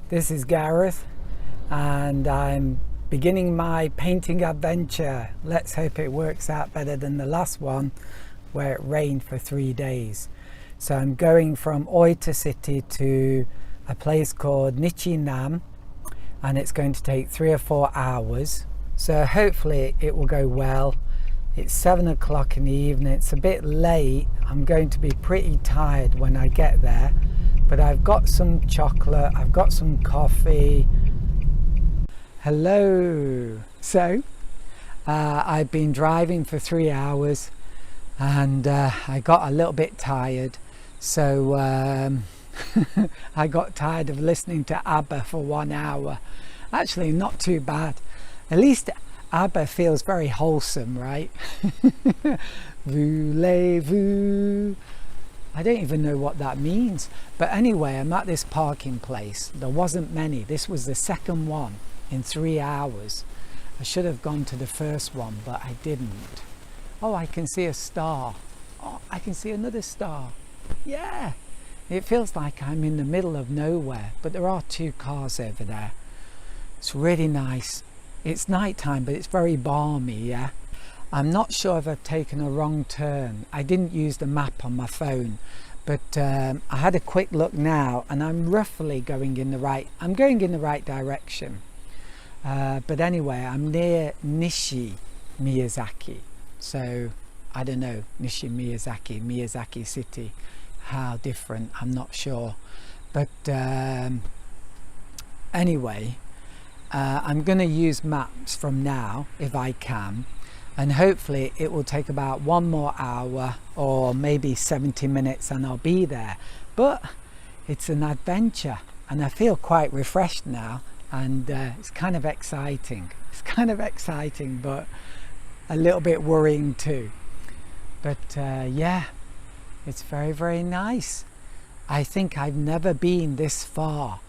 This is Gareth and I'm beginning my painting adventure. Let's hope it works out better than the last one where it rained for 3 days. So I'm going from Oita City to a place called Nichinam and it's going to take 3 or 4 hours. So hopefully it will go well. It's 7 o'clock in the evening. It's a bit late. I'm going to be pretty tired when I get there. But I've got some chocolate, I've got some coffee. Hello. So I've been driving for 3 hours and I got a little bit tired. So I got tired of listening to ABBA for 1 hour. Actually, not too bad. At least ABBA feels very wholesome, right? Voulez-vous? I don't even know what that means. But anyway, I'm at this parking place. There wasn't many. This was the second one in 3 hours. I should have gone to the first one, but I didn't. Oh, I can see a star. Oh, I can see another star. Yeah. It feels like I'm in the middle of nowhere, but there are 2 cars over there. It's really nice. It's nighttime, but it's very balmy, yeah? I'm not sure if I've taken a wrong turn. I didn't use the map on my phone, but I had a quick look now and I'm roughly going in the right direction. But anyway, I'm near Miyazaki. So I don't know, Miyazaki City. How different, I'm not sure. But anyway, I'm going to use maps from now if I can. And hopefully it will take about 1 more hour or maybe 70 minutes and I'll be there. But it's an adventure and I feel quite refreshed now and it's kind of exciting. It's kind of exciting but a little bit worrying too. But yeah, it's very, very nice. I think I've never been this far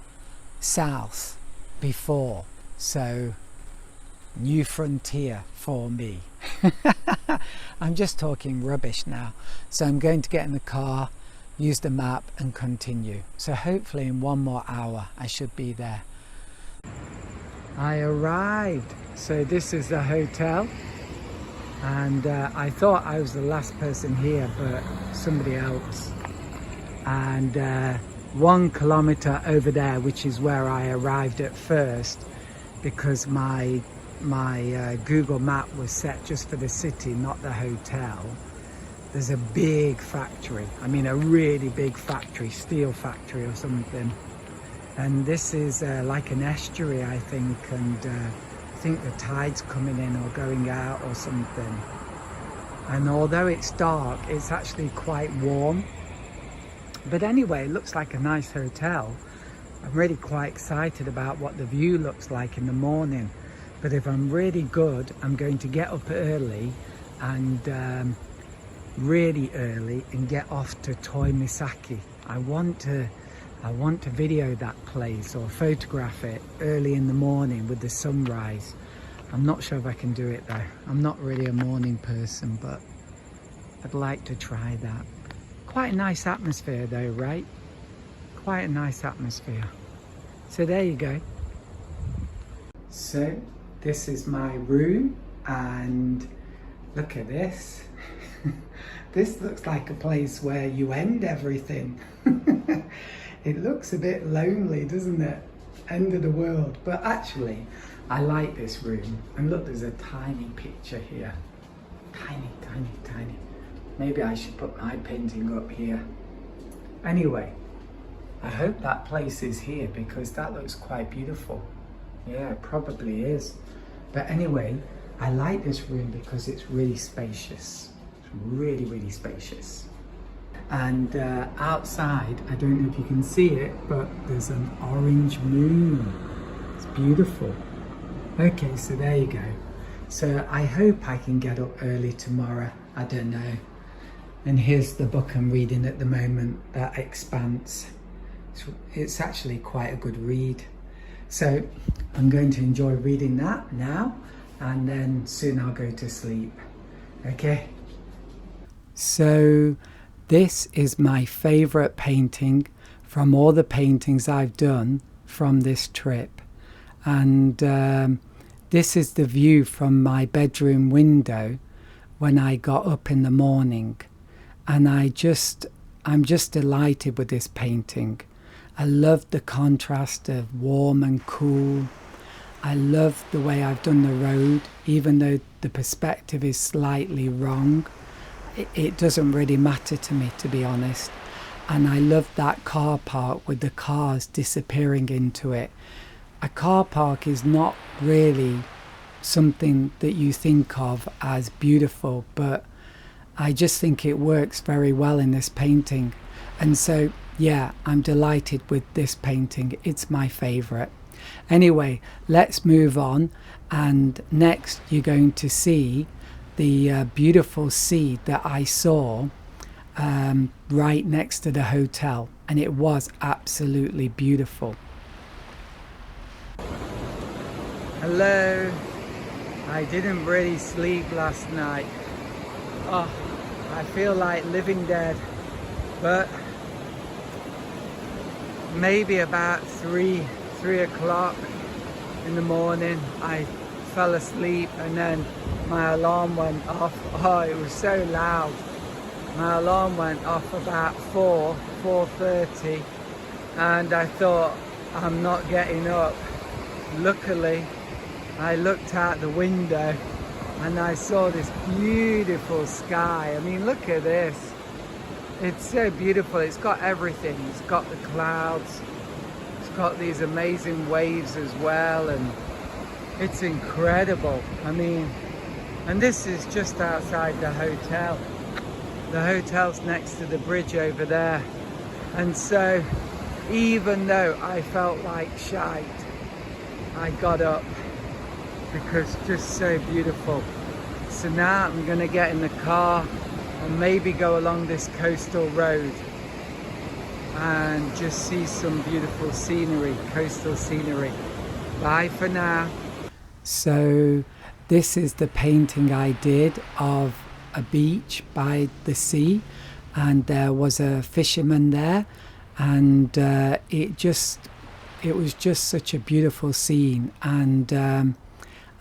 south before, so new frontier for me. I'm just talking rubbish now. So I'm going to get in the car, use the map and continue. So hopefully in 1 more hour I should be there. I arrived. So this is the hotel. And I thought I was the last person here, but somebody else. And 1 kilometer over there, which is where I arrived at first, because my Google map was set just for the city, not the hotel. There's a big factory, I mean a really big factory, steel factory or something. And this is like an estuary, I think, and I think the tide's coming in or going out or something. And although it's dark, it's actually quite warm. But anyway, it looks like a nice hotel. I'm really quite excited about what the view looks like in the morning. But if I'm really good, I'm going to get up early and really early and get off to Toi Misaki. I want to video that place or photograph it early in the morning with the sunrise. I'm not sure if I can do it though. I'm not really a morning person, but I'd like to try that. Quite a nice atmosphere though, right? Quite a nice atmosphere. So there you go. So this is my room and look at this. This looks like a place where you end everything. It looks a bit lonely, doesn't it? End of the world. But actually, I like this room. And look, there's a tiny picture here. Tiny, tiny, tiny. Maybe I should put my painting up here. Anyway, I hope that place is here because that looks quite beautiful. Yeah, it probably is. But anyway, I like this room because it's really spacious. It's really, really spacious. And outside, I don't know if you can see it, but there's an orange moon. It's beautiful. Okay, so there you go. So I hope I can get up early tomorrow. I don't know. And here's the book I'm reading at the moment, that Expanse. It's actually quite a good read. So I'm going to enjoy reading that now, and then soon I'll go to sleep. Okay? So this is my favorite painting from all the paintings I've done from this trip. And this is the view from my bedroom window when I got up in the morning. And I'm just delighted with this painting. I love the contrast of warm and cool. I love the way I've done the road, even though the perspective is slightly wrong. It doesn't really matter to me, to be honest. And I love that car park with the cars disappearing into it. A car park is not really something that you think of as beautiful, but I just think it works very well in this painting. And so, yeah, I'm delighted with this painting. It's my favourite. Anyway, let's move on. And next you're going to see the beautiful sea that I saw right next to the hotel. And it was absolutely beautiful. Hello. I didn't really sleep last night. Oh, I feel like living dead. But maybe about 3 o'clock in the morning I fell asleep, and then my alarm went off. Oh, it was so loud. My alarm went off about 4:30, and I thought, I'm not getting up. Luckily I looked out the window and I saw this beautiful sky. I mean, look at this. It's so beautiful. It's got everything. It's got the clouds. It's got these amazing waves as well, and it's incredible. I mean, and this is just outside the hotel. The hotel's next to the bridge over there. And so, even though I felt like shite, I got up because it's just so beautiful. So now I'm going to get in the car and maybe go along this coastal road and just see some beautiful scenery, coastal scenery. Bye for now. So this is the painting I did of a beach by the sea, and there was a fisherman there, and it was just such a beautiful scene, and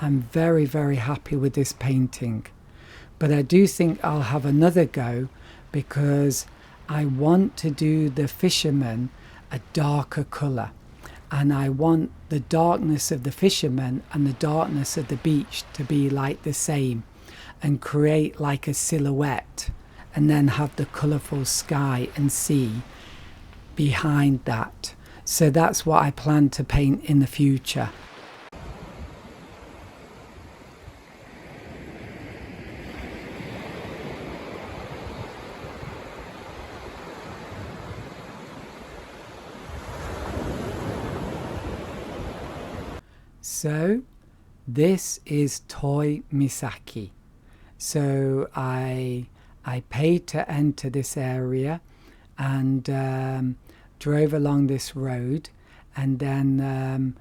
I'm very, very happy with this painting. But I do think I'll have another go, because I want to do the fisherman a darker colour, and I want the darkness of the fisherman and the darkness of the beach to be like the same, and create like a silhouette, and then have the colourful sky and sea behind that. So that's what I plan to paint in the future. So this is Toi Misaki. So I paid to enter this area, and drove along this road, and then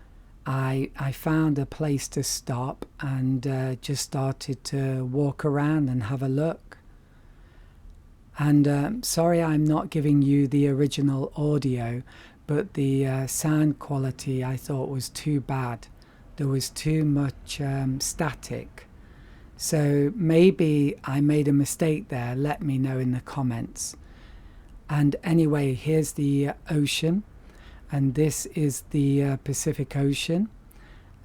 I found a place to stop, and just started to walk around and have a look. And sorry I'm not giving you the original audio, but the sound quality I thought was too bad. There was too much static. So maybe I made a mistake there. Let me know in the comments. And anyway, here's the ocean, and this is the Pacific Ocean,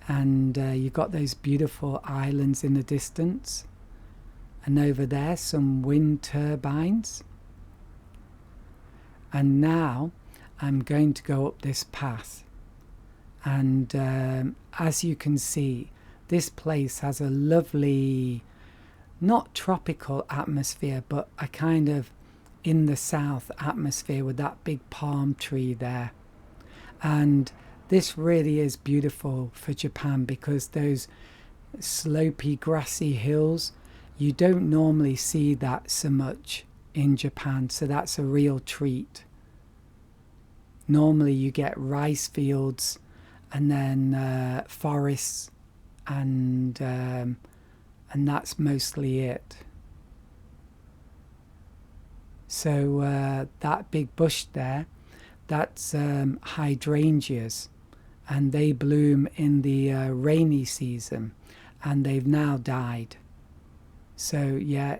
and you've got those beautiful islands in the distance, and over there some wind turbines. And now I'm going to go up this path, and as you can see, this place has a lovely, not tropical atmosphere, but a kind of in the south atmosphere with that big palm tree there. And this really is beautiful for Japan, because those slopey grassy hills, you don't normally see that so much in Japan, so that's a real treat. Normally you get rice fields and then forests, and that's mostly it. So that big bush there, that's hydrangeas, and they bloom in the rainy season, and they've now died. So yeah,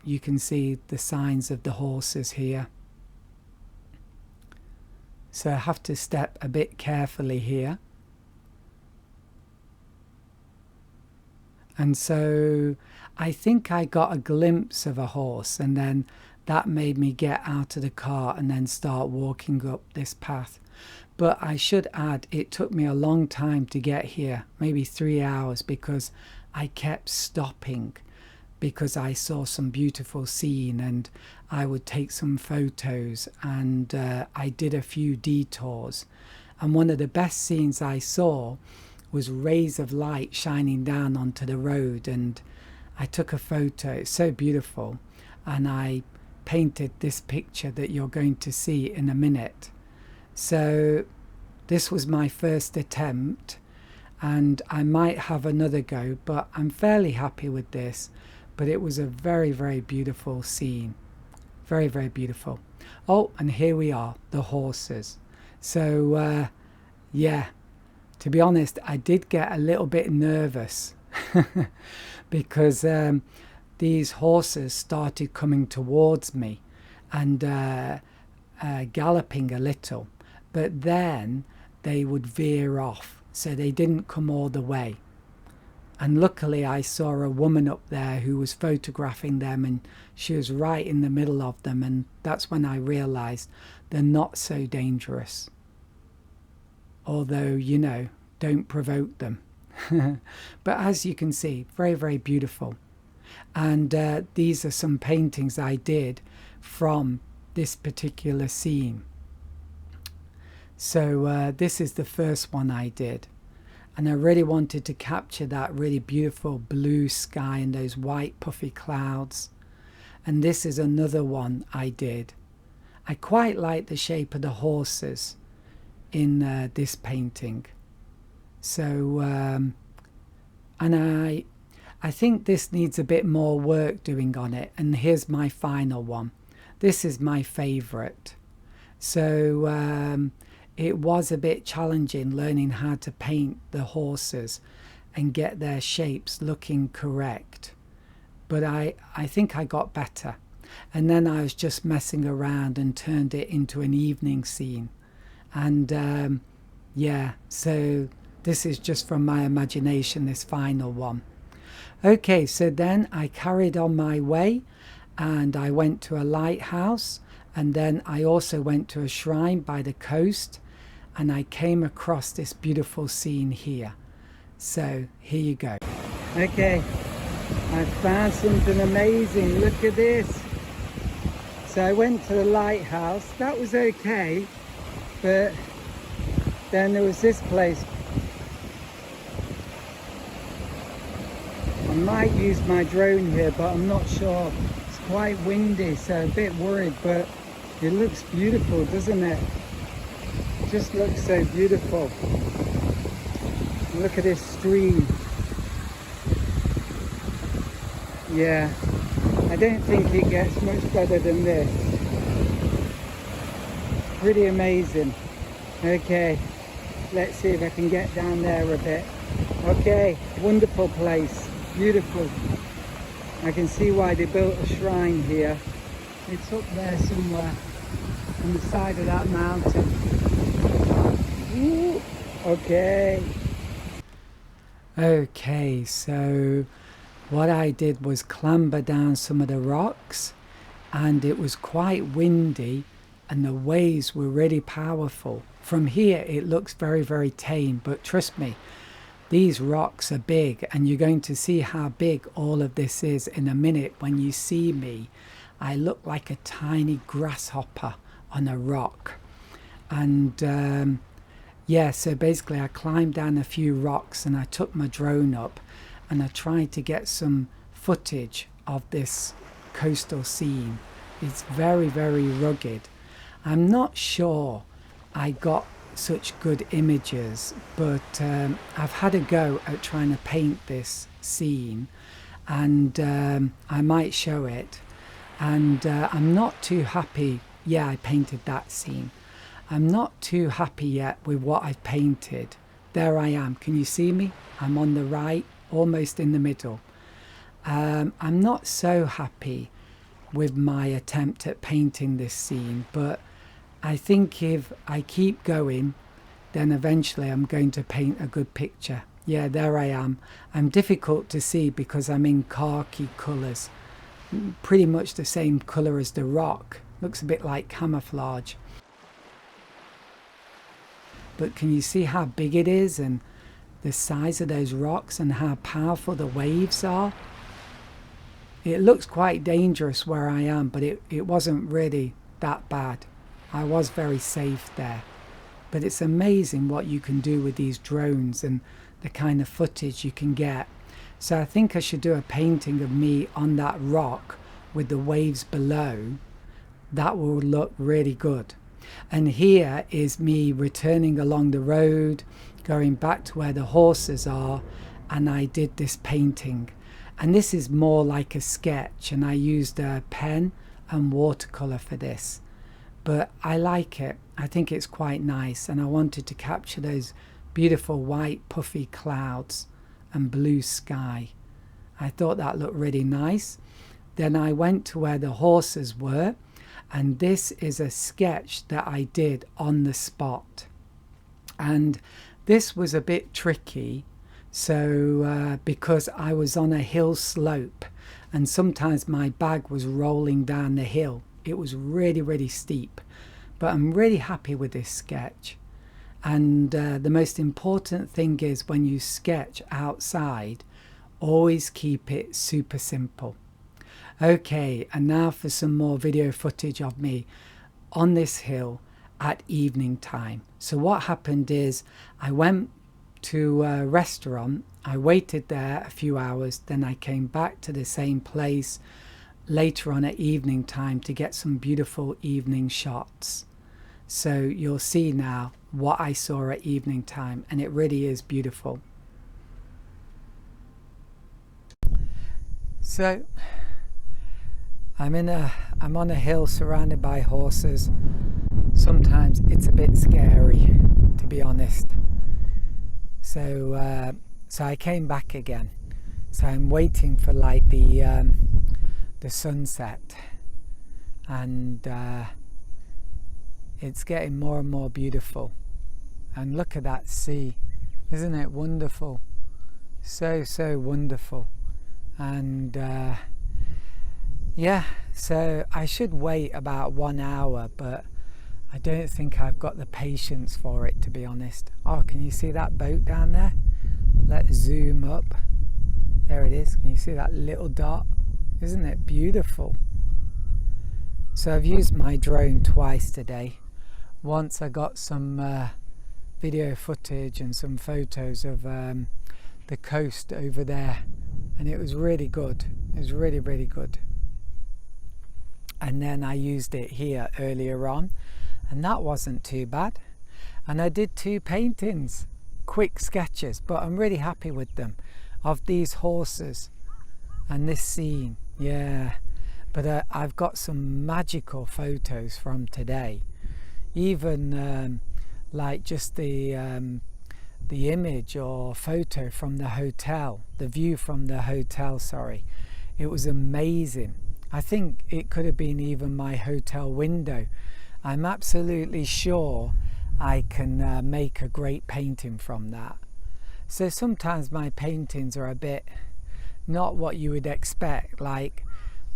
you can see the signs of the horses here. So I have to step a bit carefully here. And so I think I got a glimpse of a horse, and then that made me get out of the car and then start walking up this path. But I should add, it took me a long time to get here, maybe 3 hours, because I kept stopping because I saw some beautiful scene and I would take some photos, and I did a few detours. And one of the best scenes I saw was rays of light shining down onto the road, and I took a photo. It's so beautiful, and I painted this picture that you're going to see in a minute. So this was my first attempt, and I might have another go, but I'm fairly happy with this. But it was a very, very beautiful scene. Very, very beautiful. Oh, and here we are, the horses. So yeah, to be honest, I did get a little bit nervous because these horses started coming towards me and galloping a little, but then they would veer off, so they didn't come all the way. And luckily I saw a woman up there who was photographing them, and she was right in the middle of them, and that's when I realized they're not so dangerous. Although, you know, don't provoke them. But as you can see, very, very beautiful. And these are some paintings I did from this particular scene. So this is the first one I did. And I really wanted to capture that really beautiful blue sky and those white puffy clouds. And this is another one I did. I quite like the shape of the horses in this painting. So, and I think this needs a bit more work doing on it. And here's my final one. This is my favourite. So it was a bit challenging learning how to paint the horses and get their shapes looking correct. But I think I got better. And then I was just messing around and turned it into an evening scene. And yeah, so this is just from my imagination, this final one. Okay, so then I carried on my way and I went to a lighthouse, and then I also went to a shrine by the coast, and I came across this beautiful scene here. So here you go. Okay, I found something amazing. Look at this. So I went to the lighthouse. That was okay, but then there was this place. I might use my drone here, but I'm not sure. It's quite windy, so a bit worried, but it looks beautiful, doesn't it? It just looks so beautiful. Look at this stream. Yeah, I don't think it gets much better than this. Pretty amazing. Okay, let's see if I can get down there a bit. Okay, wonderful place. Beautiful. I can see why they built a shrine here. It's up there somewhere on the side of that mountain. Ooh, okay. Okay, so what I did was clamber down some of the rocks, and it was quite windy and the waves were really powerful. From here it looks very, very tame, but trust me, these rocks are big, and you're going to see how big all of this is in a minute. When you see me, I look like a tiny grasshopper on a rock. And yeah, so basically I climbed down a few rocks and I took my drone up and I tried to get some footage of this coastal scene. It's very, very rugged. I'm not sure I got such good images, but I've had a go at trying to paint this scene, and I might show it. And I'm not too happy. Yeah, I painted that scene. I'm not too happy yet with what I've painted. there I am. Can you see me? I'm on the right, almost in the middle. I'm not so happy with my attempt at painting this scene, but I think if I keep going, then eventually I'm going to paint a good picture. Yeah, there I am. I'm difficult to see because I'm in khaki colours, pretty much the same colour as the rock. Looks a bit like camouflage. But can you see how big it is and the size of those rocks and how powerful the waves are? It looks quite dangerous where I am, but it wasn't really that bad. I was very safe there. But it's amazing what you can do with these drones and the kind of footage you can get. So I think I should do a painting of me on that rock with the waves below. That will look really good. And here is me returning along the road, going back to where the horses are, and I did this painting. And this is more like a sketch, and I used a pen and watercolor for this. But I like it. I think it's quite nice, and I wanted to capture those beautiful white puffy clouds and blue sky. I thought that looked really nice. Then I went to where the horses were, and this is a sketch that I did on the spot. And this was a bit tricky, so because I was on a hill slope, and sometimes my bag was rolling down the hill. It was really, really steep, but I'm really happy with this sketch. And the most important thing is when you sketch outside, always keep it super simple. Okay, and now for some more video footage of me on this hill at evening time. So what happened is I went to a restaurant, I waited there a few hours, then I came back to the same place later on at evening time to get some beautiful evening shots. So you'll see now what I saw at evening time, and it really is beautiful. So I'm on a hill surrounded by horses. Sometimes it's a bit scary, to be honest. So I came back again. So I'm waiting for like the sunset, and it's getting more and more beautiful. And look at that sea, isn't it wonderful? So wonderful. And yeah, so I should wait about 1 hour, but I don't think I've got the patience for it, to be honest. Oh, can you see that boat down there? Let's zoom up. There it is. Can you see that little dot? Isn't it beautiful? So I've used my drone twice today. Once I got some video footage and some photos of the coast over there, and it was really good. It was really, really good. And then I used it here earlier on, and that wasn't too bad. And I did 2 paintings, quick sketches, but I'm really happy with them, of these horses and this scene. Yeah, but I've got some magical photos from today. Even like just the image or photo from the hotel, the view from the hotel, sorry. It was amazing. I think it could have been even my hotel window. I'm absolutely sure I can make a great painting from that. So sometimes my paintings are a bit not what you would expect, like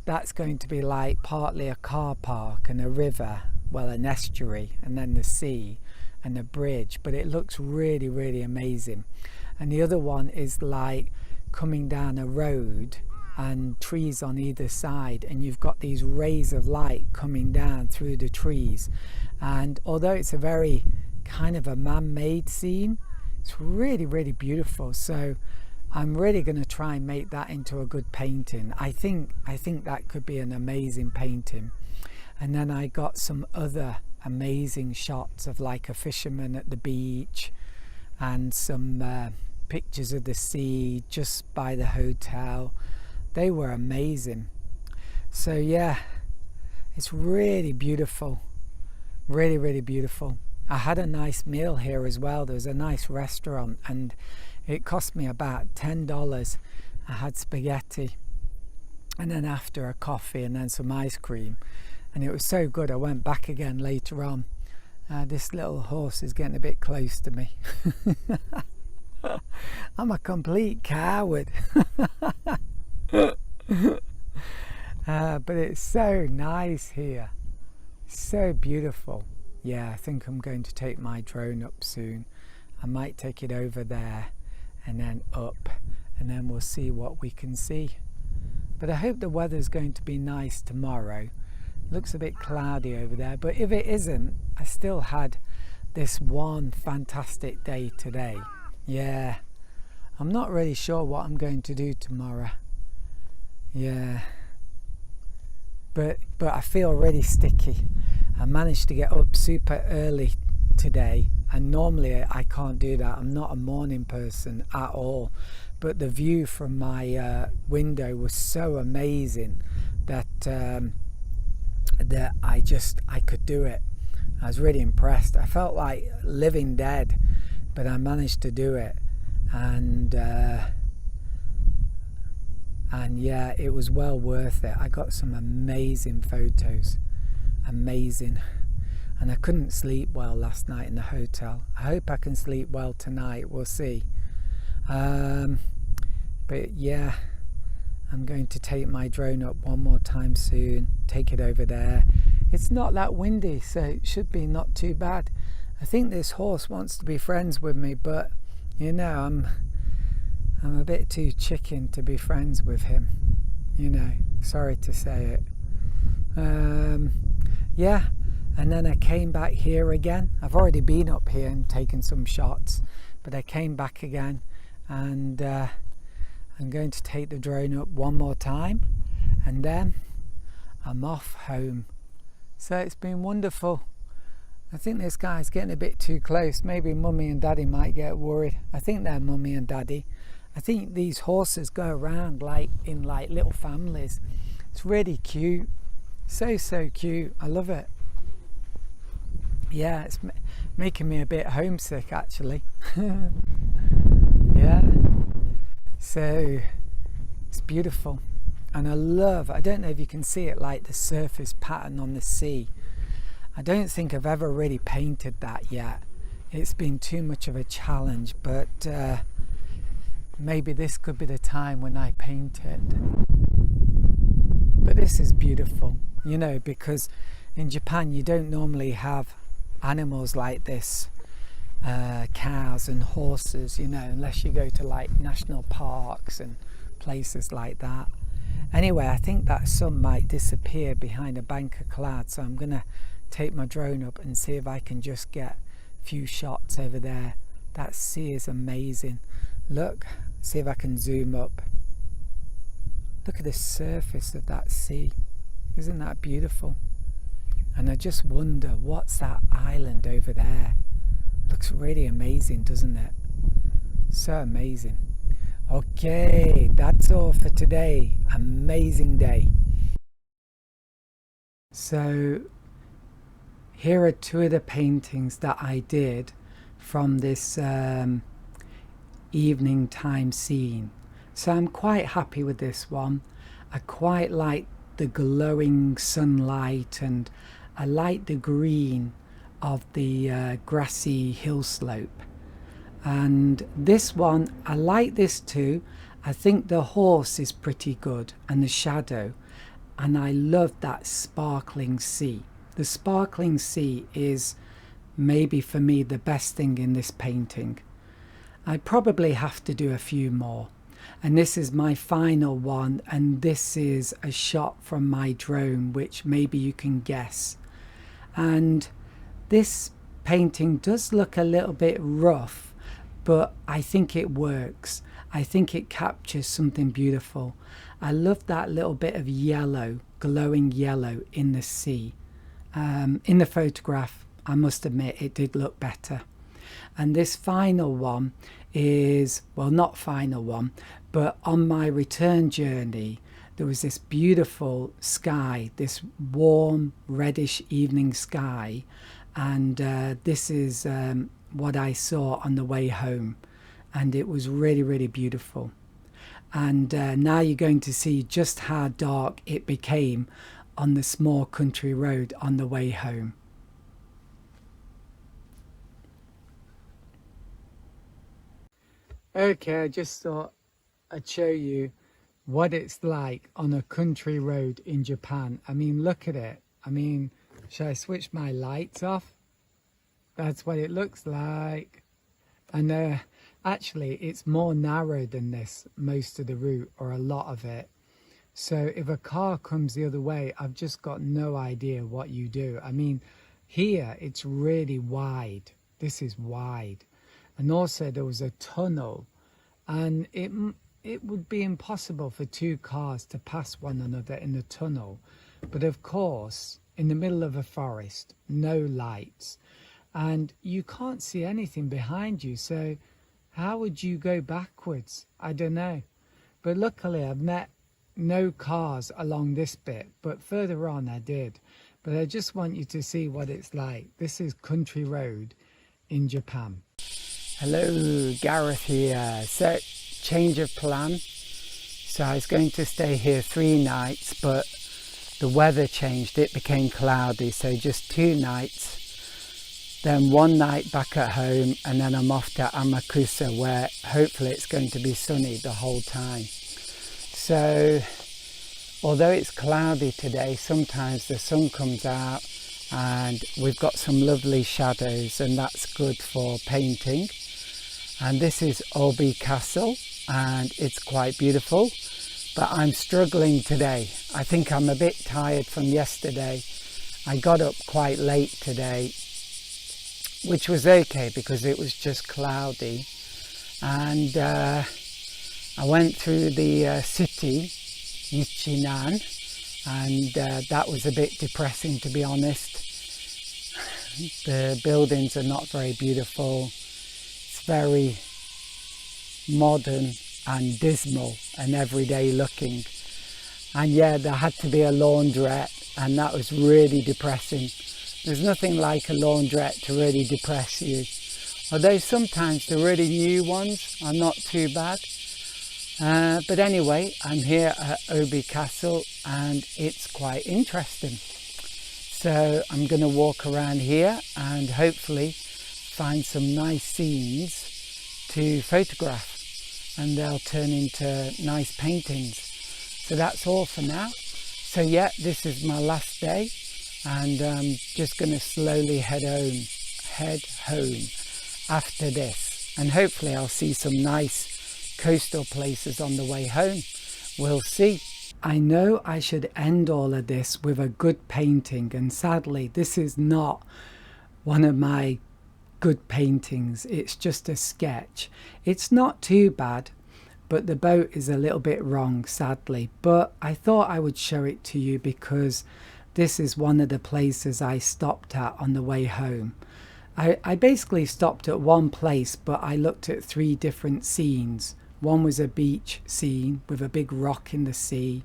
that's going to be like partly a car park and a river, well, an estuary, and then the sea and a bridge, but it looks really, really amazing. And the other one is like coming down a road and trees on either side, and you've got these rays of light coming down through the trees. And although it's a very kind of a man-made scene, it's really, really beautiful. So I'm really going to try and make that into a good painting. I think that could be an amazing painting. And then I got some other amazing shots of like a fisherman at the beach, and some pictures of the sea just by the hotel. They were amazing. So yeah, it's really beautiful, really, really beautiful. I had a nice meal here as well. There was a nice restaurant and it cost me about $10. I had spaghetti and then after a coffee and then some ice cream, and it was so good I went back again later on. This little horse is getting a bit close to me. I'm a complete coward. But it's so nice here, so beautiful. Yeah, I think I'm going to take my drone up soon. I might take it over there and then up, and then we'll see what we can see. But I hope the weather's going to be nice tomorrow. Looks a bit cloudy over there, but if it isn't, I still had this one fantastic day today. Yeah, I'm not really sure what I'm going to do tomorrow. Yeah, but I feel really sticky. I managed to get up super early today, and normally I can't do that. I'm not a morning person at all, but the view from my window was so amazing that I could do it. I was really impressed. I felt like living dead, but I managed to do it, and yeah, it was well worth it. I got some amazing photos, amazing, and I couldn't sleep well last night in the hotel. I hope I can sleep well tonight, we'll see. But yeah, I'm going to take my drone up one more time soon, take it over there. It's not that windy, so it should be not too bad. I think this horse wants to be friends with me, but you know, I'm a bit too chicken to be friends with him, you know, sorry to say it. Yeah, and then I came back here again. I've already been up here and taken some shots, but I came back again, and I'm going to take the drone up one more time, and then I'm off home. So it's been wonderful. I think this guy's getting a bit too close. Maybe mummy and daddy might get worried. I think they're mummy and daddy. I think these horses go around like in like little families. It's really cute. So cute. I love it. Yeah, it's making me a bit homesick actually. Yeah. So it's beautiful. And I don't know if you can see it, like the surface pattern on the sea. I don't think I've ever really painted that yet. It's been too much of a challenge, but maybe this could be the time when I paint it. But this is beautiful, you know, because in Japan you don't normally have animals like this, cows and horses, you know, unless you go to like national parks and places like that. Anyway, I think that sun might disappear behind a bank of clouds, so I'm gonna take my drone up and see if I can just get a few shots over there. That sea is amazing. Look, see if I can zoom up. Look at the surface of that sea. Isn't that beautiful? And I just wonder, what's that island over there? Looks really amazing, doesn't it? So amazing. Okay, that's all for today. Amazing day. So here are two of the paintings that I did from this evening time scene. So I'm quite happy with this one. I quite like the glowing sunlight, and I like the green of the grassy hill slope. And this one, I like this too. I think the horse is pretty good, and the shadow, and I love that sparkling sea. The sparkling sea is maybe for me the best thing in this painting. I probably have to do a few more, and this is my final one, and this is a shot from my drone, which maybe you can guess. And this painting does look a little bit rough, but I think it works. I think it captures something beautiful. I love that little bit of yellow, glowing yellow in the sea. In the photograph, I must admit, it did look better. And this final one is, well, not final one, but on my return journey, there was this beautiful sky, this warm reddish evening sky, and this is what I saw on the way home, and it was really, really beautiful. And now you're going to see just how dark it became on the small country road on the way home. Okay, I just thought I'd show you what it's like on a country road in Japan. I mean, look at it. I mean, should I switch my lights off? That's what it looks like. And actually, it's more narrow than this, most of the route, or a lot of it. So if a car comes the other way, I've just got no idea what you do. I mean, here it's really wide. This is wide. And also there was a tunnel, and it would be impossible for two cars to pass one another in the tunnel. But of course, in the middle of a forest, no lights, and you can't see anything behind you. So how would you go backwards? I don't know. But luckily I've met no cars along this bit, but further on I did. But I just want you to see what it's like. This is country road in Japan. Hello, Gareth here. So, change of plan. So I was going to stay here 3 nights, but the weather changed. It became cloudy, so just 2 nights. Then 1 night back at home, and then I'm off to Amakusa, where hopefully it's going to be sunny the whole time. So, although it's cloudy today, sometimes the sun comes out and we've got some lovely shadows, and that's good for painting. And this is Obi Castle, and it's quite beautiful, but I'm struggling today. I think I'm a bit tired from yesterday. I got up quite late today, which was okay because it was just cloudy. And I went through the city, Ichinan, and that was a bit depressing, to be honest. The buildings are not very beautiful. It's very modern and dismal and everyday looking. And yeah, there had to be a laundrette, and that was really depressing. There's nothing like a laundrette to really depress you. Although sometimes the really new ones are not too bad. But anyway, I'm here at Obi Castle and it's quite interesting. So I'm going to walk around here and hopefully find some nice scenes to photograph, and they'll turn into nice paintings. So that's all for now. So yeah, this is my last day, and I'm just going to slowly head home after this, and hopefully I'll see some nice coastal places on the way home. We'll see. I know I should end all of this with a good painting, and sadly this is not one of my good paintings. It's just a sketch. It's not too bad, but the boat is a little bit wrong, sadly. But I thought I would show it to you because this is one of the places I stopped at on the way home. I basically stopped at one place, but I looked at 3 different scenes. One was a beach scene with a big rock in the sea.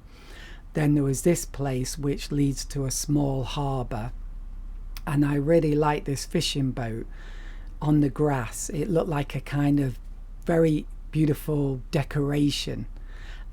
Then there was this place which leads to a small harbour, and I really liked this fishing boat on the grass. It looked like a kind of very beautiful decoration.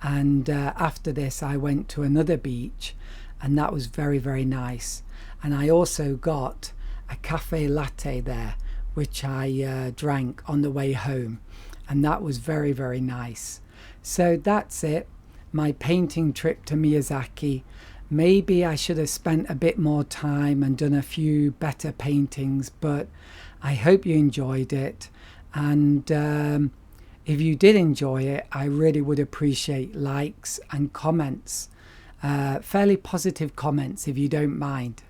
And after this I went to another beach, and that was very, very nice. And I also got a cafe latte there, which I drank on the way home, and that was very, very nice. So that's it, my painting trip to Miyazaki. Maybe I should have spent a bit more time and done a few better paintings, but I hope you enjoyed it. And if you did enjoy it, I really would appreciate likes and comments. Fairly positive comments, if you don't mind.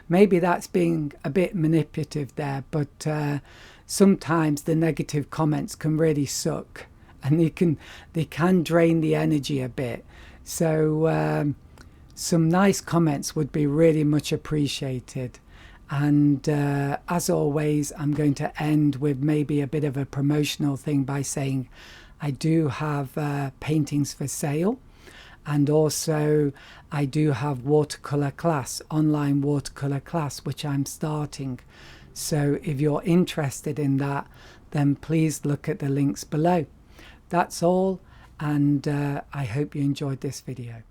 Maybe that's being a bit manipulative there, but sometimes the negative comments can really suck, and they can drain the energy a bit. So some nice comments would be really much appreciated. And as always, I'm going to end with maybe a bit of a promotional thing by saying I do have paintings for sale, And also I do have watercolor class, online watercolor class, which I'm starting. So if you're interested in that, then please look at the links below. That's all, and I hope you enjoyed this video.